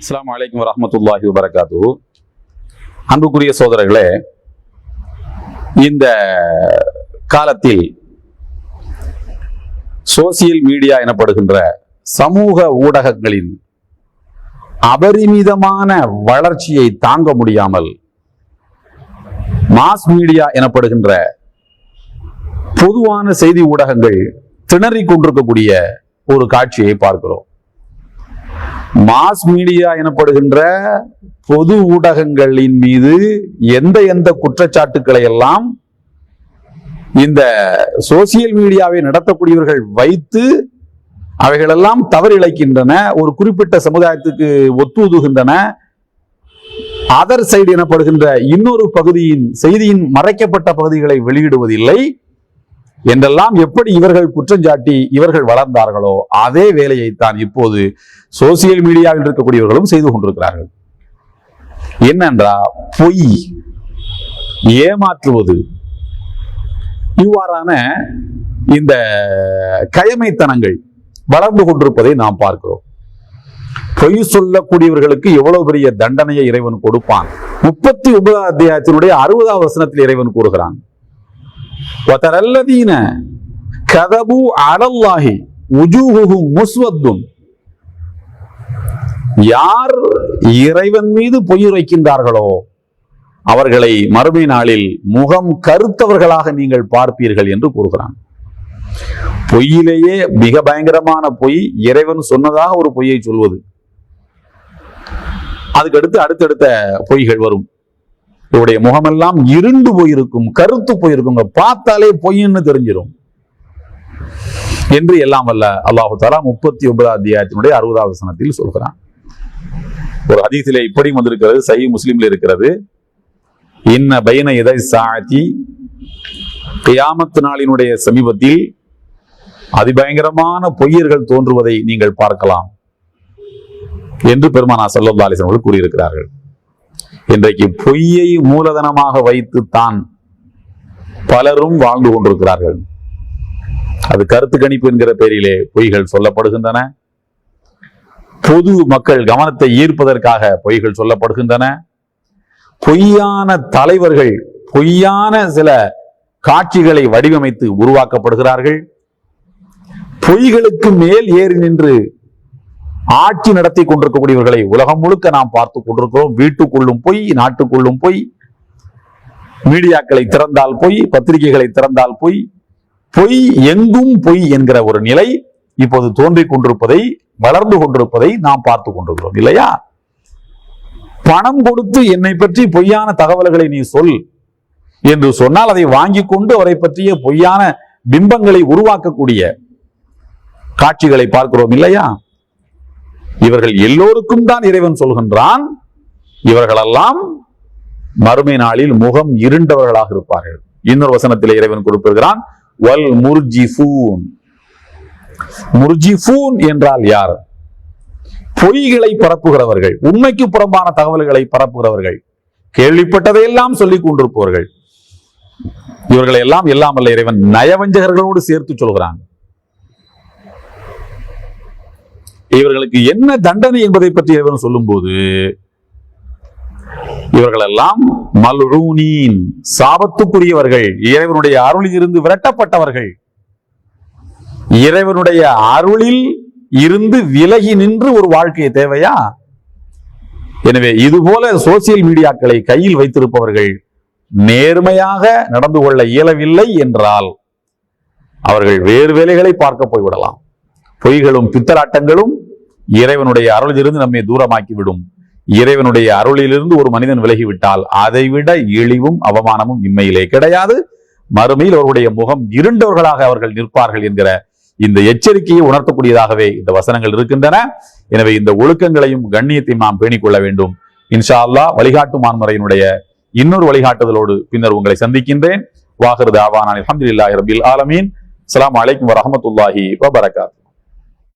அஸ்ஸலாமு அலைக்கும் வரஹ்மத்துல்லாஹி வபரகாத்துஹு. அன்புக்குரிய சோதரர்களே, இந்த காலத்தில் சோசியல் மீடியா எனப்படுகின்ற சமூக ஊடகங்களின் அபரிமிதமான வளர்ச்சியை தாங்க முடியாமல் மாஸ் மீடியா எனப்படுகின்ற பொதுவான செய்தி ஊடகங்கள் திணறிக் கொண்டிருக்கக்கூடிய ஒரு காட்சியை பார்க்கிறோம். மாஸ் மீடியா எனப்படுகின்ற பொது ஊடகங்களின் மீது எந்த குற்றச்சாட்டுக்களை எல்லாம் இந்த சோசியல் மீடியாவை நடத்தக்கூடியவர்கள் வைத்து அவைகளெல்லாம் தவறிழைக்கின்றன, ஒரு குறிப்பிட்ட சமுதாயத்துக்கு ஒத்துதுகின்றன, அதர் சைடு எனப்படுகின்ற இன்னொரு பகுதியின் செய்தியின் மறைக்கப்பட்ட பகுதிகளை வெளியிடுவதில்லை என்றெல்லாம் எப்படி இவர்கள் குற்றஞ்சாட்டி இவர்கள் வளர்ந்தார்களோ அதே வேலையைத்தான் இப்போது சோசியல் மீடியாவில் இருக்கக்கூடியவர்களும் செய்து கொண்டிருக்கிறார்கள். என்னென்றா பொய், ஏமாற்றுவது, இவ்வாறான இந்த கயமைத்தனங்கள் வளர்ந்து கொண்டிருப்பதை நாம் பார்க்கிறோம். பொய் சொல்லக்கூடியவர்களுக்கு எவ்வளவு பெரிய தண்டனையை இறைவன் கொடுப்பான். 39 அத்தியாயத்தினுடைய 60வது வசனத்தில் இறைவன் கூறுகிறான், வதரல்லதீன கதபு அலல்லாஹி உஜூஹுஹும் முஸ்வத்துன். யார் இறைவன் மீது பொய் உரைக்கின்றார்களோ அவர்களை மறுமை நாளில் முகம் கருத்தவர்களாக நீங்கள் பார்ப்பீர்கள் என்று கூறுகிறான். பொய்யிலேயே மிக பயங்கரமான பொய் இறைவன் சொன்னதாக ஒரு பொய்யை சொல்வது. அதுக்கடுத்து அடுத்தடுத்த பொய்கள் வரும். இவருடைய முகமெல்லாம் இருண்டு போயிருக்கும், கருத்து போயிருக்கும், பார்த்தாலே பொய்ன்னு தெரிஞ்சிடும் என்று எல்லாம் வல்ல அல்லாஹு தஆலா 39 அத்தியாயத்தினுடைய 60வது வசனத்தில் சொல்கிறான். ஒரு ஹதீஸிலே இப்படி வந்திருக்கிறது, சஹீஹ் முஸ்லிம்ல இருக்கிறது, இன்ன பைன யதை ஸாஅத்தி, கியாமத் நாளினுடைய சமீபத்தில் அதிபயங்கரமான பொய்யர்கள் தோன்றுவதை நீங்கள் பார்க்கலாம் என்று பெருமானார் ஸல்லல்லாஹு அலைஹி வஸல்லம் கூறியிருக்கிறார்கள். இன்றைக்கு பொய்யை மூலதனமாக வைத்து தான் பலரும் வாழ்ந்து கொண்டிருக்கிறார்கள். அது கருத்து கணிப்பு என்கிற பெயரிலே பொய்கள் சொல்லப்படுகின்றன. பொது மக்கள் கவனத்தை ஈர்ப்பதற்காக பொய்கள் சொல்லப்படுகின்றன. பொய்யான தலைவர்கள் பொய்யான சில காட்சிகளை வடிவமைத்து உருவாக்கப்படுகிறார்கள். பொய்களுக்கு மேல் ஏறி நின்று ஆட்சி நடத்தி கொண்டிருக்கக்கூடியவர்களை உலகம் முழுக்க நாம் பார்த்து கொண்டிருக்கிறோம். வீட்டுக்குள்ளும் பொய், நாட்டுக்குள்ளும் பொய், மீடியாக்களை திறந்தால் பொய், பத்திரிகைகளை திறந்தால் பொய், பொய் எங்கும் பொய் என்கிற ஒரு நிலை இப்போது தோன்றிக் கொண்டிருப்பதை, வளர்ந்து கொண்டிருப்பதை நாம் பார்த்து கொண்டிருக்கிறோம் இல்லையா? பணம் கொடுத்து என்னை பற்றி பொய்யான தகவல்களை நீ சொல் என்று சொன்னால் அதை வாங்கி கொண்டு அவரை பற்றிய பொய்யான பிம்பங்களை உருவாக்கக்கூடிய காட்சிகளை பார்க்கிறோம் இல்லையா? இவர்கள் எல்லோருக்கும் தான் இறைவன் சொல்கின்றான், இவர்களெல்லாம் மறுமை நாளில் முகம் இருண்டவர்களாக இருப்பார்கள். இன்னொரு வசனத்தில் இறைவன் கொடுத்திருக்கிறான், வல் முர்ஜிஃபூன். முர்ஜிஃபூன் என்றால் யார்? பொய்களை பரப்புகிறவர்கள், உண்மைக்கு புறம்பான தகவல்களை பரப்புகிறவர்கள், கேள்விப்பட்டதையெல்லாம் சொல்லிக் கொண்டிருப்பவர்கள். இவர்களை எல்லாம் அல்ல இறைவன் நயவஞ்சகர்களோடு சேர்த்து சொல்கிறான். இவர்களுக்கு என்ன தண்டனை என்பதை பற்றி இறைவன் சொல்லும் போது, இவர்களெல்லாம் மல்ஊனீன், சாபத்துக்குரியவர்கள், இறைவனுடைய அருளில் இருந்து விரட்டப்பட்டவர்கள், இறைவனுடைய அருளில் இருந்து விலகி நின்று ஒரு வாழ்க்கை தேவையா? எனவே இதுபோல சோசியல் மீடியாக்களை கையில் வைத்திருப்பவர்கள் நேர்மையாக நடந்து கொள்ள இயலவில்லை என்றால் அவர்கள் வேறு வேலைகளை பார்க்க போய்விடலாம். பொய்களும் பித்தலாட்டங்களும் இறைவனுடைய அருளிலிருந்து நம்மை தூரமாக்கிவிடும். இறைவனுடைய அருளிலிருந்து ஒரு மனிதன் விலகிவிட்டால் அதைவிட இழிவும் அவமானமும் இம்மையிலே கிடையாது. மறுமையில் அவருடைய முகம் இருண்டவர்களாக அவர்கள் நிற்பார்கள் என்கிற இந்த எச்சரிக்கையை உணர்த்தக்கூடியதாகவே இந்த வசனங்கள் இருக்கின்றன. எனவே இந்த ஒழுக்கங்களையும் கண்ணியத்தையும் நாம் பேணிக்கொள்ள வேண்டும். இன்ஷா அல்லாஹ் வழிகாட்டும் மான்முறையினுடைய இன்னொரு வழிகாட்டுதலோடு பின்னர் உங்களை சந்திக்கின்றேன். வாஹிரு தாவானா அல்ஹம்துலில்லாஹி ரப்பில் ஆலமீன். அஸ்ஸலாமு அலைக்கும் வரஹ்மத்துல்லாஹி வபரகாத்துஹு.